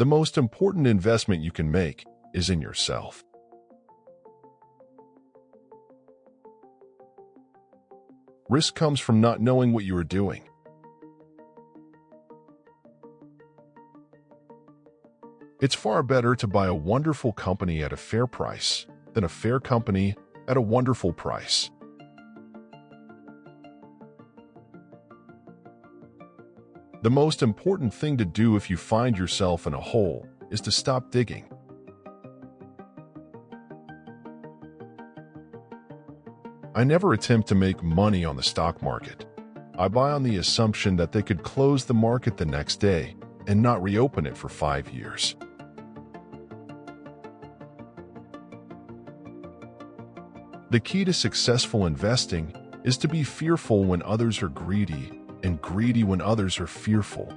The most important investment you can make is in yourself. Risk comes from not knowing what you are doing. It's far better to buy a wonderful company at a fair price than a fair company at a wonderful price. The most important thing to do if you find yourself in a hole is to stop digging. I never attempt to make money on the stock market. I buy on the assumption that they could close the market the next day and not reopen it for 5 years. The key to successful investing is to be fearful when others are greedy and greedy when others are fearful.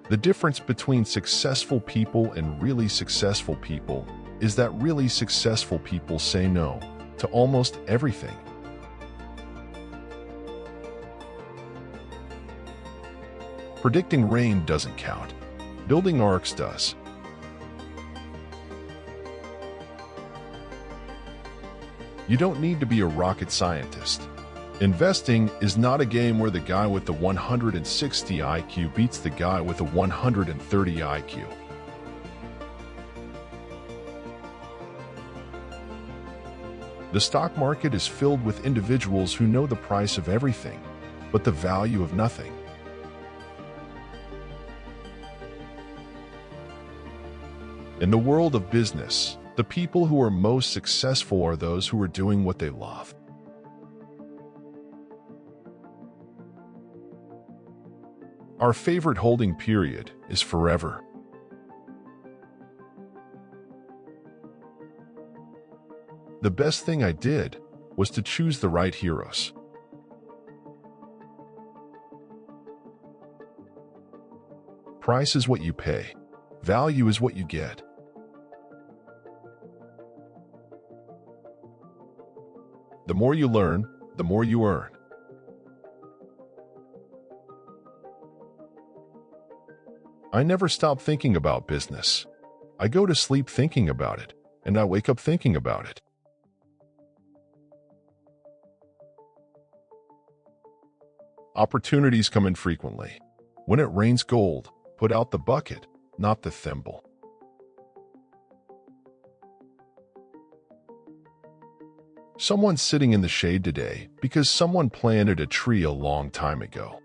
The difference between successful people and really successful people is that really successful people say no to almost everything. Predicting rain doesn't count. Building arcs does. You don't need to be a rocket scientist. Investing is not a game where the guy with the 160 IQ beats the guy with the 130 IQ. The stock market is filled with individuals who know the price of everything, but the value of nothing. In the world of business, the people who are most successful are those who are doing what they love. Our favorite holding period is forever. The best thing I did was to choose the right heroes. Price is what you pay. Value is what you get. The more you learn, the more you earn. I never stop thinking about business. I go to sleep thinking about it, and I wake up thinking about it. Opportunities come infrequently. When it rains gold, put out the bucket, not the thimble. Someone's sitting in the shade today because someone planted a tree a long time ago.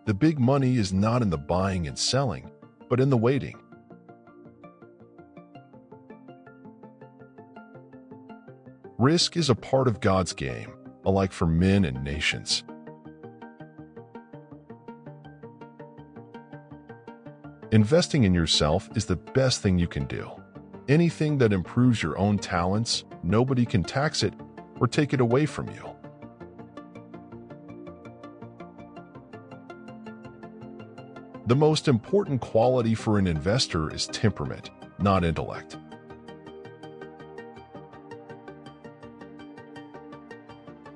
The big money is not in the buying and selling, but in the waiting. Risk is a part of God's game, alike for men and nations. Investing in yourself is the best thing you can do. Anything that improves your own talents, nobody can tax it or take it away from you. The most important quality for an investor is temperament, not intellect.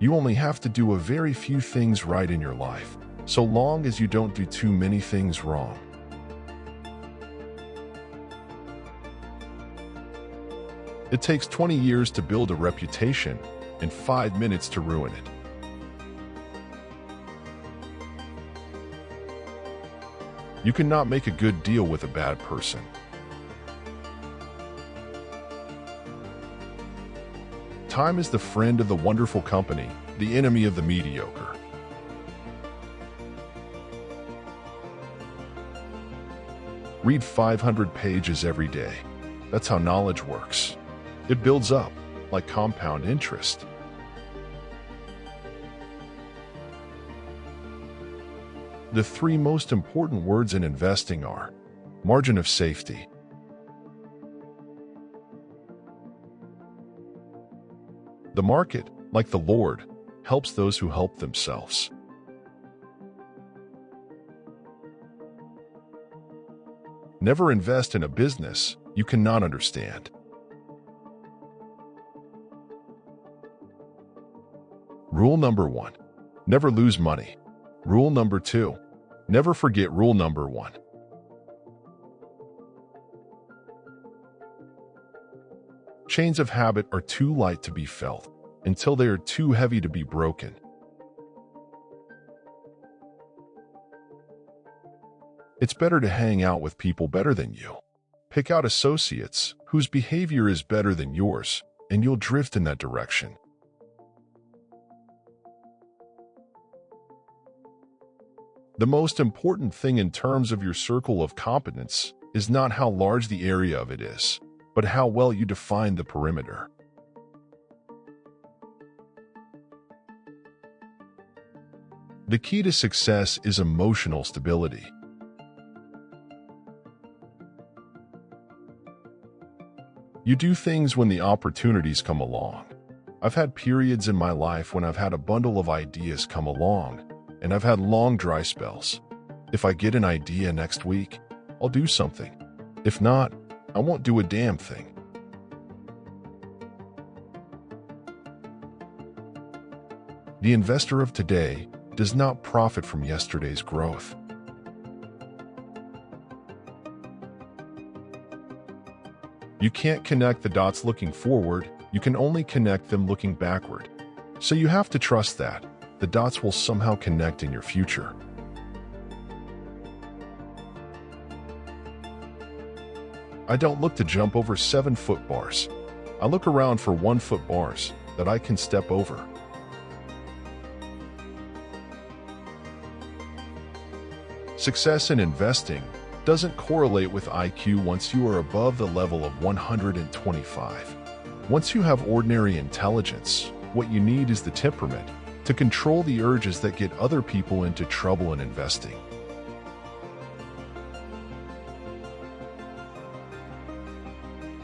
You only have to do a very few things right in your life, so long as you don't do too many things wrong. It takes 20 years to build a reputation and 5 minutes to ruin it. You cannot make a good deal with a bad person. Time is the friend of the wonderful company, the enemy of the mediocre. Read 500 pages every day. That's how knowledge works. It builds up, like compound interest. The 3 most important words in investing are margin of safety, the market, like the Lord, helps those who help themselves. Never invest in a business you cannot understand. Rule number 1. Never lose money. Rule number 2. Never forget rule number 1. Chains of habit are too light to be felt until they are too heavy to be broken. It's better to hang out with people better than you. Pick out associates whose behavior is better than yours, and you'll drift in that direction. The most important thing in terms of your circle of competence is not how large the area of it is, but how well you define the perimeter. The key to success is emotional stability. You do things when the opportunities come along. I've had periods in my life when I've had a bundle of ideas come along, and I've had long dry spells. If I get an idea next week, I'll do something. If not, I won't do a damn thing. The investor of today does not profit from yesterday's growth. You can't connect the dots looking forward, you can only connect them looking backward. So you have to trust that the dots will somehow connect in your future. I don't look to jump over 7-foot bars. I look around for 1-foot bars that I can step over. Success in investing doesn't correlate with IQ once you are above the level of 125. Once you have ordinary intelligence, what you need is the temperament to control the urges that get other people into trouble in investing.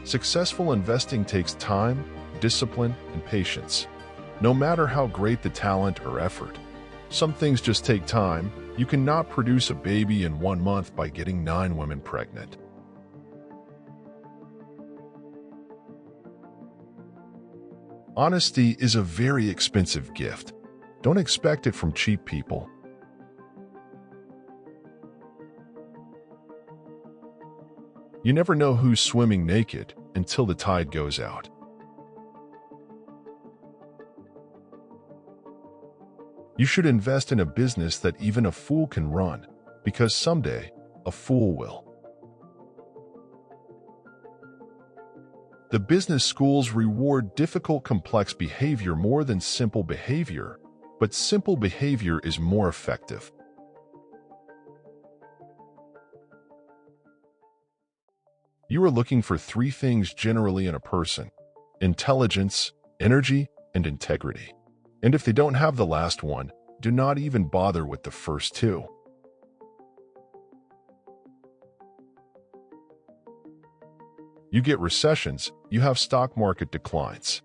Successful investing takes time, discipline, and patience. No matter how great the talent or effort, some things just take time. You cannot produce a baby in 1 month by getting 9 women pregnant. Honesty is a very expensive gift. Don't expect it from cheap people. You never know who's swimming naked until the tide goes out. You should invest in a business that even a fool can run, because someday, a fool will. The business schools reward difficult, complex behavior more than simple behavior, but simple behavior is more effective. You are looking for 3 things generally in a person: intelligence, energy, and integrity. And if they don't have the last one, do not even bother with the first 2. You get recessions, you have stock market declines.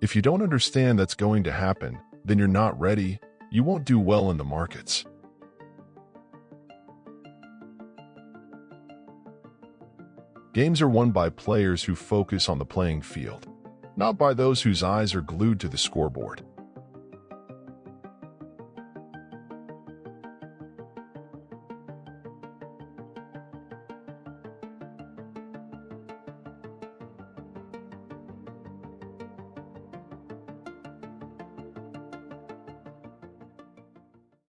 If you don't understand that's going to happen, then you're not ready, you won't do well in the markets. Games are won by players who focus on the playing field, not by those whose eyes are glued to the scoreboard.